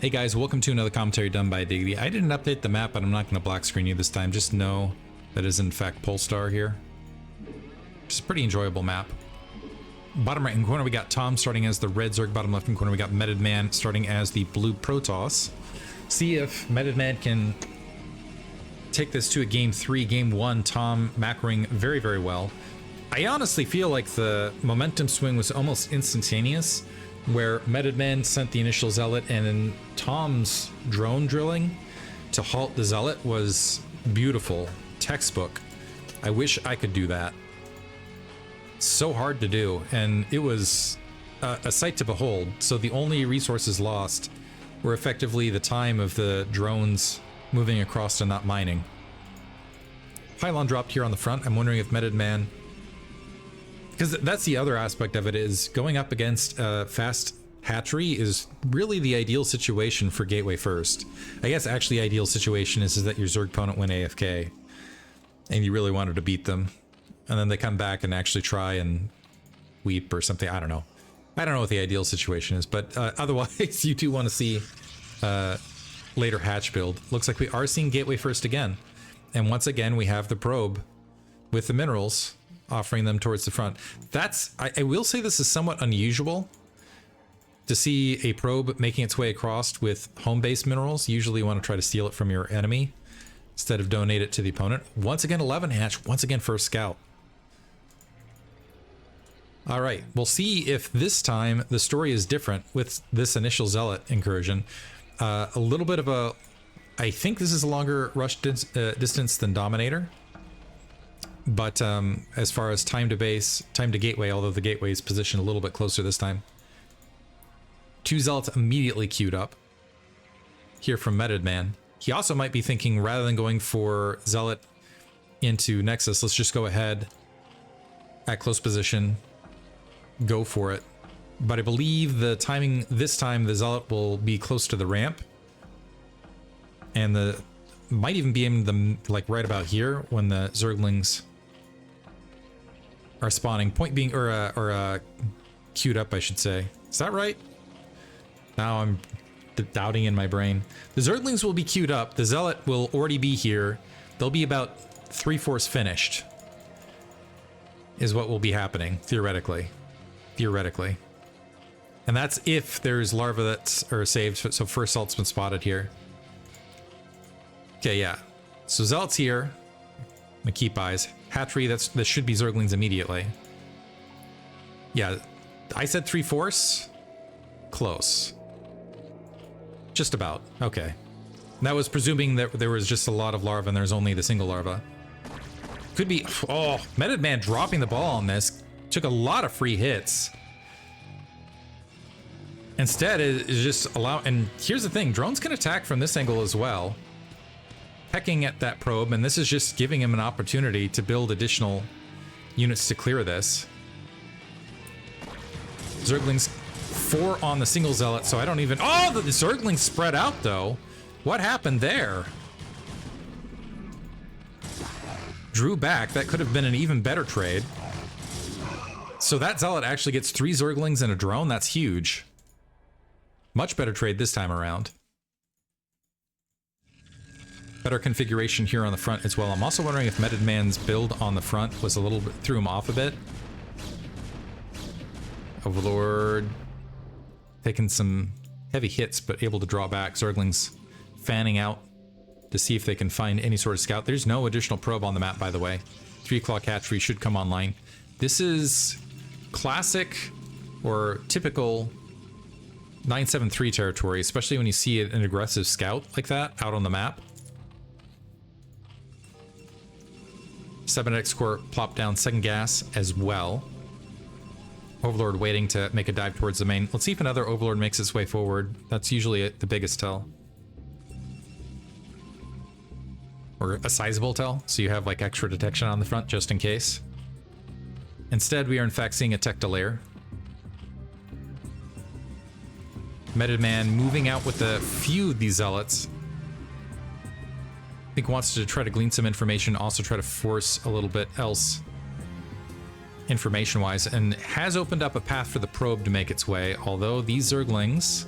Hey guys, welcome to another commentary done by Diggity. I didn't update the map, but I'm not going to black screen you this time. Just know that is in fact Polestar here. It's a pretty enjoyable map. Bottom right hand corner we got Tom starting as the red Zerg. Bottom left hand corner we got Metodman starting as the blue Protoss. See if Metodman can take this to a game 3. Game 1, Tom macroing very, very well. I honestly feel like the momentum swing was almost instantaneous, where Metodman sent the initial Zealot, and then Tom's drone drilling to halt the Zealot was beautiful. Textbook. I wish I could do that. So hard to do, and it was a sight to behold. So the only resources lost were effectively the time of the drones moving across and not mining. Pylon dropped here on the front. I'm wondering if Metodman... because that's the other aspect of it, is going up against fast hatchery is really the ideal situation for Gateway First. I guess actually the ideal situation is that your Zerg opponent went AFK and you really wanted to beat them, and then they come back and actually try and weep or something. I don't know. I don't know what the ideal situation is, but otherwise you do want to see later hatch build. Looks like we are seeing Gateway First again, and once again we have the probe with the minerals offering them towards the front. That's, I will say this is somewhat unusual to see a probe making its way across with home-based minerals. Usually you want to try to steal it from your enemy instead of donate it to the opponent. Once again 11 hatch, once again first scout. All right, we'll see if this time the story is different with this initial Zealot incursion. A little bit of a, I think this is a longer rush distance than Dominator. But as far as time to base, time to gateway, although the gateway is positioned a little bit closer this time. 2 Zealots immediately queued up here from Metodman. He also might be thinking, rather than going for Zealot into Nexus, let's just go ahead at close position, go for it. But I believe the timing this time, the Zealot will be close to the ramp, and the might even be in the, like, right about here when the Zerglings are spawning. Point being, or queued up, I should say. Is that right? Now I'm doubting in my brain. The Zerglings will be queued up. The Zealot will already be here. They'll be about 3/4 finished, is what will be happening, theoretically. Theoretically. And that's if there's larvae that are saved. So first Zealot's been spotted here. Okay, yeah. So Zealot's here. I'm gonna keep eyes. Hatchery, that should be Zerglings immediately. Yeah, I said 3/4. Close. Just about. Okay. And that was presuming that there was just a lot of larvae and there's only the single larva. Could be... oh, Metodman dropping the ball on this. Took a lot of free hits. Instead, it is just allow... and here's the thing. Drones can attack from this angle as well, pecking at that probe, and this is just giving him an opportunity to build additional units to clear this. Zerglings 4 on the single Zealot, so I don't even... oh, the Zerglings spread out, though. What happened there? Drew back. That could have been an even better trade. So that Zealot actually gets 3 Zerglings and a drone. That's huge. Much better trade this time around. Better configuration here on the front as well. I'm also wondering if Metodman's build on the front was a little bit, threw him off a bit. Overlord taking some heavy hits, but able to draw back. Zerglings fanning out to see if they can find any sort of scout. There's no additional probe on the map, by the way. 3 o'clock hatchery should come online. This is classic or typical 973 territory, especially when you see an aggressive scout like that out on the map. 7X core plop down second gas as well. Overlord waiting to make a dive towards the main. Let's see if another Overlord makes its way forward. That's usually the biggest tell. Or a sizable tell, so you have like extra detection on the front just in case. Instead, we are in fact seeing a tech delayer. Metodman moving out with a few of these Zealots. I think wants to try to glean some information, also try to force a little bit else information-wise, and has opened up a path for the probe to make its way, although these Zerglings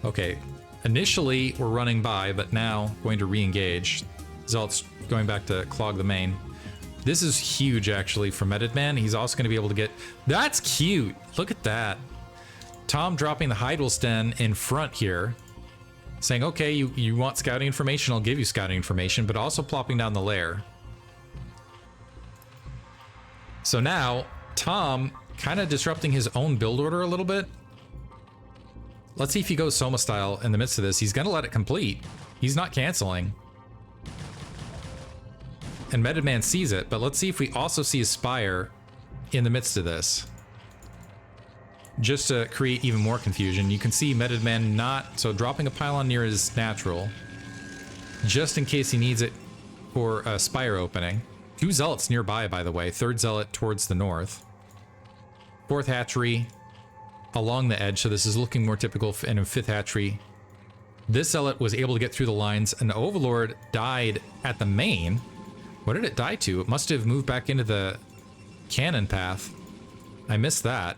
Okay, initially we're running by, but now going to re-engage. Zealot's going back to clog the main. This is huge, actually, for Metodman. He's also going to be able to get... That's cute! Look at that. Tom dropping the Hydwell in front here. Saying, okay, you want scouting information, I'll give you scouting information, but also plopping down the lair. So now, Tom kind of disrupting his own build order a little bit. Let's see if he goes Soma style in the midst of this. He's going to let it complete. He's not canceling. And Metodman sees it, but let's see if we also see a Spire in the midst of this. Just to create even more confusion, you can see Metodman not... So dropping a pylon near is natural. Just in case he needs it for a Spire opening. 2 Zealots nearby, by the way. 3rd Zealot towards the north. 4th Hatchery along the edge, so this is looking more typical. And a 5th Hatchery. This Zealot was able to get through the lines, and the Overlord died at the main. What did it die to? It must have moved back into the cannon path. I missed that.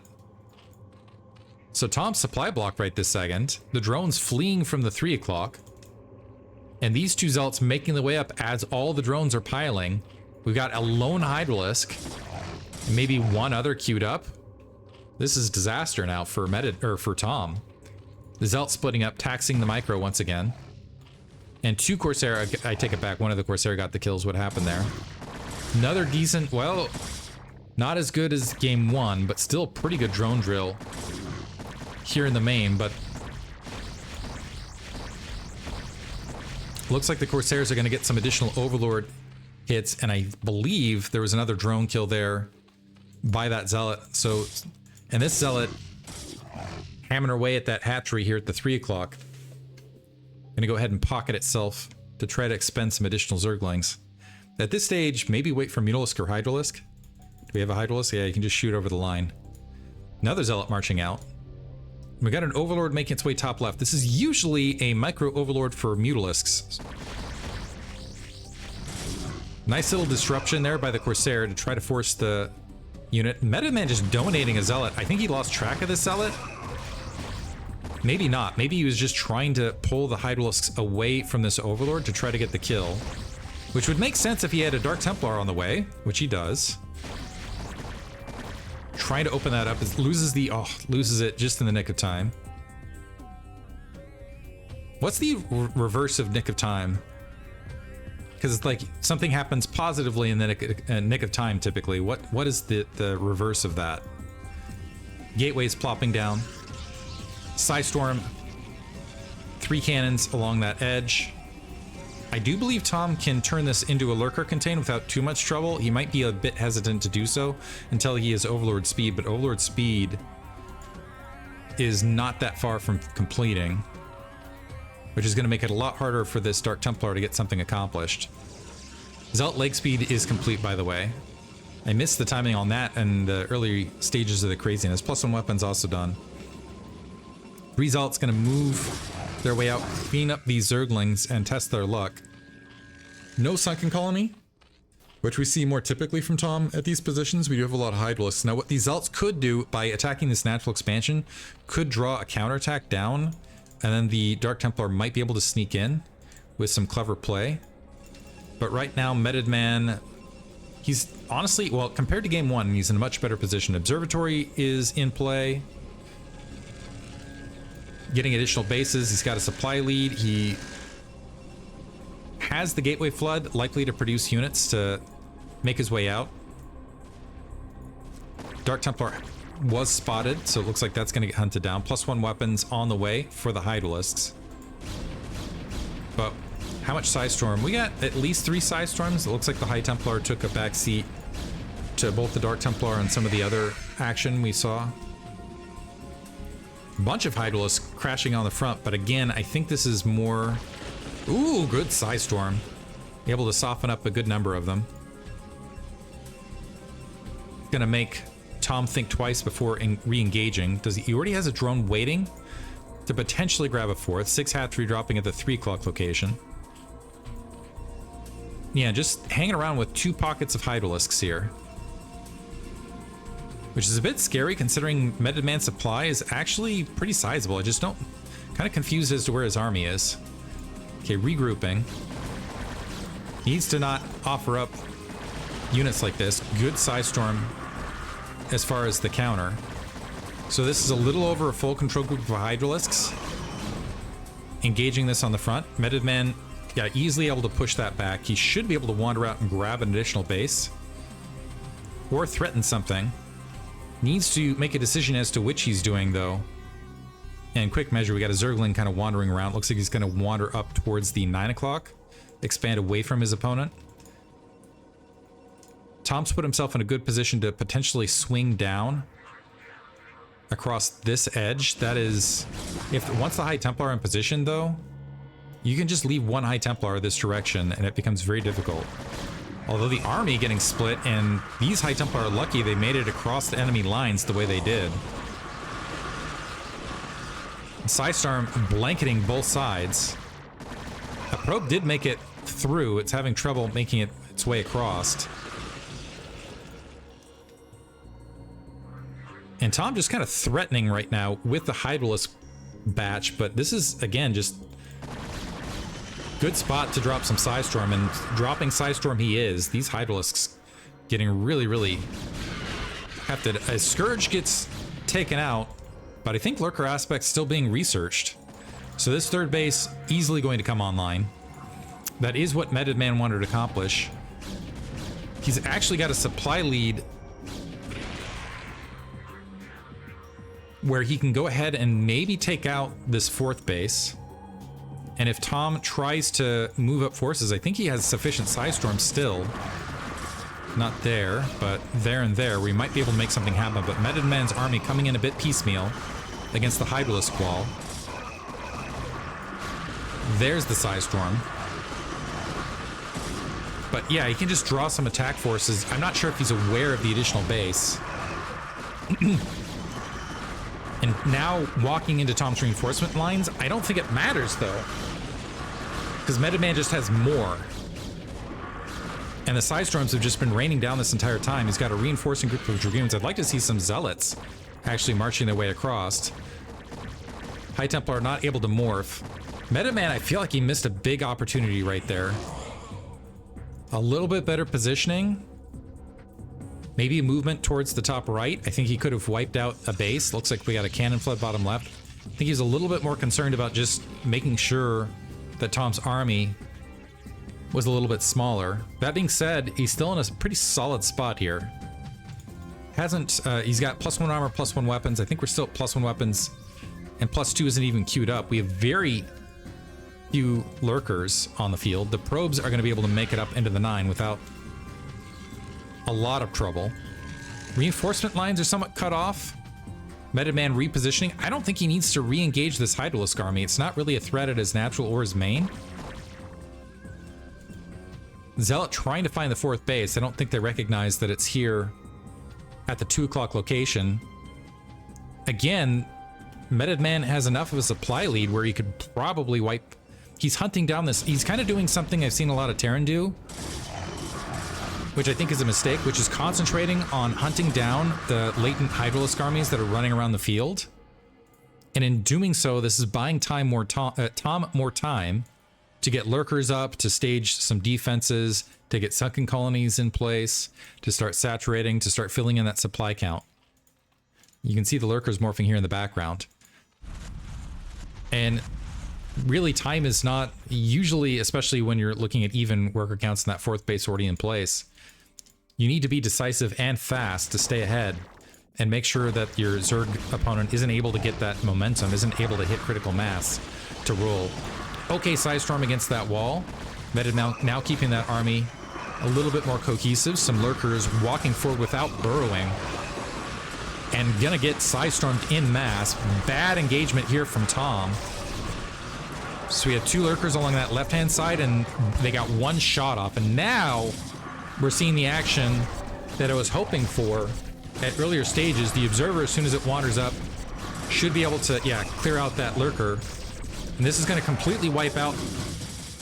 So Tom's supply block right this second. The drones fleeing from the 3 o'clock. And these 2 Zealots making the way up as all the drones are piling. We've got a lone Hydralisk. And maybe one other queued up. This is disaster now for for Tom. The Zealot splitting up, taxing the micro once again. And 2 Corsair, I take it back, one of the Corsair got the kills. What happened there? Another decent, well, not as good as game 1, but still pretty good drone drill here in the main, but looks like the Corsairs are going to get some additional Overlord hits, and I believe there was another drone kill there by that Zealot. So, and this Zealot hammering away at that hatchery here at the 3 o'clock. Gonna go ahead and pocket itself to try to expend some additional Zerglings. At this stage, maybe wait for Mutalisk or Hydralisk. Do we have a Hydralisk? Yeah, you can just shoot over the line. Another Zealot marching out. We got an Overlord making its way top left. This is usually a micro Overlord for Mutalisks. Nice little disruption there by the Corsair to try to force the unit. Metodman just dominating a Zealot. I think he lost track of this Zealot. Maybe not. Maybe he was just trying to pull the Hydralisks away from this Overlord to try to get the kill. Which would make sense if he had a Dark Templar on the way, which he does. Trying to open that up, loses it just in the nick of time. What's the reverse of nick of time? Because it's like something happens positively in the nick of time typically. What is the reverse of that? Gateways plopping down. Psystorm. 3 cannons along that edge. I do believe Tom can turn this into a Lurker Contain without too much trouble. He might be a bit hesitant to do so until he has Overlord Speed, but Overlord Speed is not that far from completing, which is going to make it a lot harder for this Dark Templar to get something accomplished. Zealot Leg Speed is complete, by the way. I missed the timing on that and the early stages of the craziness. +1 weapons also done. 3 Zealots going to move their way out, clean up these Zerglings, and test their luck. No Sunken Colony, which we see more typically from Tom at these positions. We do have a lot of Hydralisks. Now, what these Zealots could do by attacking this natural expansion could draw a counterattack down, and then the Dark Templar might be able to sneak in with some clever play. But right now, Metodman, he's honestly, well, compared to game 1, he's in a much better position. Observatory is in play. Getting additional bases. He's got a supply lead. He has the Gateway Flood, likely to produce units to make his way out. Dark Templar was spotted, so it looks like that's going to get hunted down. +1 weapons on the way for the Hydralisks. But how much Psystorm? We got at least 3 Psystorms. It looks like the High Templar took a back seat to both the Dark Templar and some of the other action we saw. Bunch of Hydralisks crashing on the front, but again, I think this is more... Ooh, good Psystorm. Able to soften up a good number of them. Gonna make Tom think twice before re-engaging. He already has a drone waiting to potentially grab a 4th. 6 hatchery dropping at the 3 o'clock location. Yeah, just hanging around with 2 pockets of Hydralisks here. Which is a bit scary considering Metodman's supply is actually pretty sizable. I just don't Kind of confused as to where his army is. Okay, regrouping. Needs to not offer up units like this. Good Psystorm as far as the counter. So this is a little over a full control group of Hydralisks. Engaging this on the front. Metodman, yeah, easily able to push that back. He should be able to wander out and grab an additional base. Or threaten something. Needs to make a decision as to which he's doing, though. And quick measure, we got a Zergling kind of wandering around. Looks like he's going to wander up towards the 9 o'clock. Expand away from his opponent. Tom's put himself in a good position to potentially swing down across this edge. That is, once the High Templar are in position, though, you can just leave one High Templar this direction and it becomes very difficult. Although the army getting split, and these High Templar are lucky they made it across the enemy lines the way they did. Psystorm blanketing both sides. A probe did make it through. It's having trouble making it its way across. And Tom just kind of threatening right now with the Hydralisk batch, but this is, again, just good spot to drop some Psystorm, and dropping Psystorm he is. These Hydralisks getting really, really hefted. As Scourge gets taken out, but I think Lurker Aspect's still being researched. So this third base easily going to come online. That is what Metodman wanted to accomplish. He's actually got a supply lead where he can go ahead and maybe take out this fourth base. And if Tom tries to move up forces, I think he has sufficient Psystorm still. Not there, but there and there, where he might be able to make something happen. But Metodman's army coming in a bit piecemeal against the Hydralisk wall. There's the Psystorm. But yeah, he can just draw some attack forces. I'm not sure if he's aware of the additional base. And now walking into Tom's reinforcement lines, I don't think it matters though. Because Metodman just has more. And the Psystorms have just been raining down this entire time. He's got a reinforcing group of Dragoons. I'd like to see some Zealots actually marching their way across. High Templar are not able to morph. Metodman, I feel like he missed a big opportunity right there. A little bit better positioning. Maybe a movement towards the top right. I think he could have wiped out a base. Looks like we got a cannon flood bottom left. I think he's a little bit more concerned about just making sure that Tom's army was a little bit smaller. That being said, he's still in a pretty solid spot here. He's got +1 armor, +1 weapons. I think we're still at +1 weapons, and +2 isn't even queued up. We have very few lurkers on the field. The probes are going to be able to make it up into the 9 without a lot of trouble. Reinforcement lines are somewhat cut off. Metodman repositioning. I don't think he needs to re-engage this Hydralisk army. It's not really a threat at his natural or his main. Zealot trying to find the fourth base. I don't think they recognize that it's here at the 2 o'clock location. Again, Metodman has enough of a supply lead where he could probably wipe. He's hunting down this. He's kind of doing something I've seen a lot of Terran do, which I think is a mistake, which is concentrating on hunting down the latent Hydralisk armies that are running around the field. And in doing so, this is buying Tom more time to get lurkers up, to stage some defenses, to get sunken colonies in place, to start saturating, to start filling in that supply count. You can see the lurkers morphing here in the background. And really, time is not usually, especially when you're looking at even worker counts in that fourth base already in place. You need to be decisive and fast to stay ahead and make sure that your Zerg opponent isn't able to get that momentum, isn't able to hit critical mass to roll. Okay, Psystorm against that wall. Metodman now keeping that army a little bit more cohesive. Some lurkers walking forward without burrowing. And gonna get Psystormed in mass. Bad engagement here from Tom. So we have 2 lurkers along that left-hand side, and they got 1 shot off. And now we're seeing the action that I was hoping for at earlier stages. The Observer, as soon as it wanders up, should be able to, yeah, clear out that lurker. And this is going to completely wipe out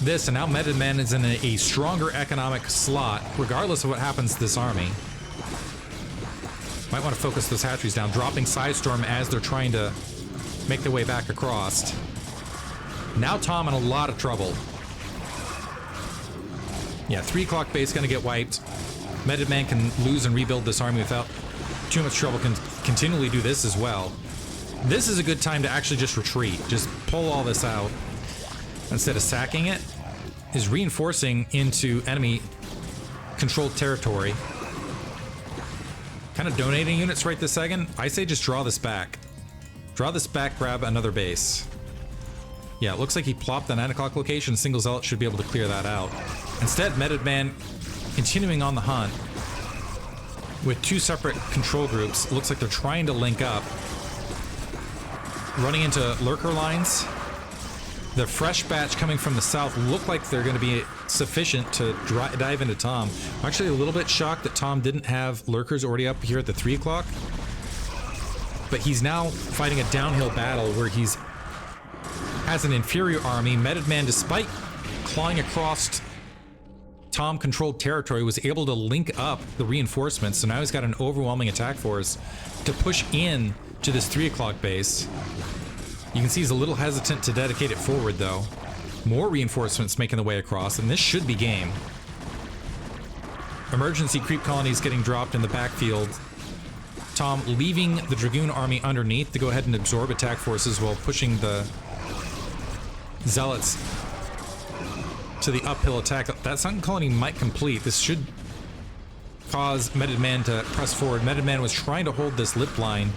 this, and now Metodman is in a stronger economic slot, regardless of what happens to this army. Might want to focus those hatcheries down, dropping Psystorm as they're trying to make their way back across. Now Tom in a lot of trouble. Yeah, 3 o'clock base gonna get wiped. Metodman can lose and rebuild this army without too much trouble. Can continually do this as well. This is a good time to actually just retreat. Just pull all this out. Instead of sacking it, is reinforcing into enemy controlled territory. Kind of donating units right this second. I say just draw this back. Draw this back, grab another base. Yeah, it looks like he plopped the 9 o'clock location. Single Zealot should be able to clear that out. Instead, Metodman continuing on the hunt with 2 separate control groups. Looks like they're trying to link up. Running into lurker lines. The fresh batch coming from the south look like they're going to be sufficient to dive into Tom. I'm actually a little bit shocked that Tom didn't have lurkers already up here at the 3 o'clock. But he's now fighting a downhill battle where he's has an inferior army. Metodman, despite clawing across Tom-controlled territory, was able to link up the reinforcements. So now he's got an overwhelming attack force to push in to this 3 o'clock base. You can see he's a little hesitant to dedicate it forward, though. More reinforcements making the way across, and this should be game. Emergency creep colonies getting dropped in the backfield. Tom leaving the Dragoon army underneath to go ahead and absorb attack forces while pushing the Zealots to the uphill attack. That sunken colony might complete. This should cause Metodman to press forward. Metodman was trying to hold this lip line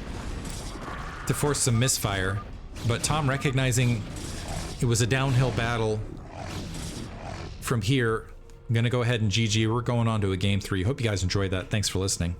to force some misfire, but Tom, recognizing it was a downhill battle from here, I'm gonna go ahead and GG. We're going on to a game 3. Hope you guys enjoyed that. Thanks for listening.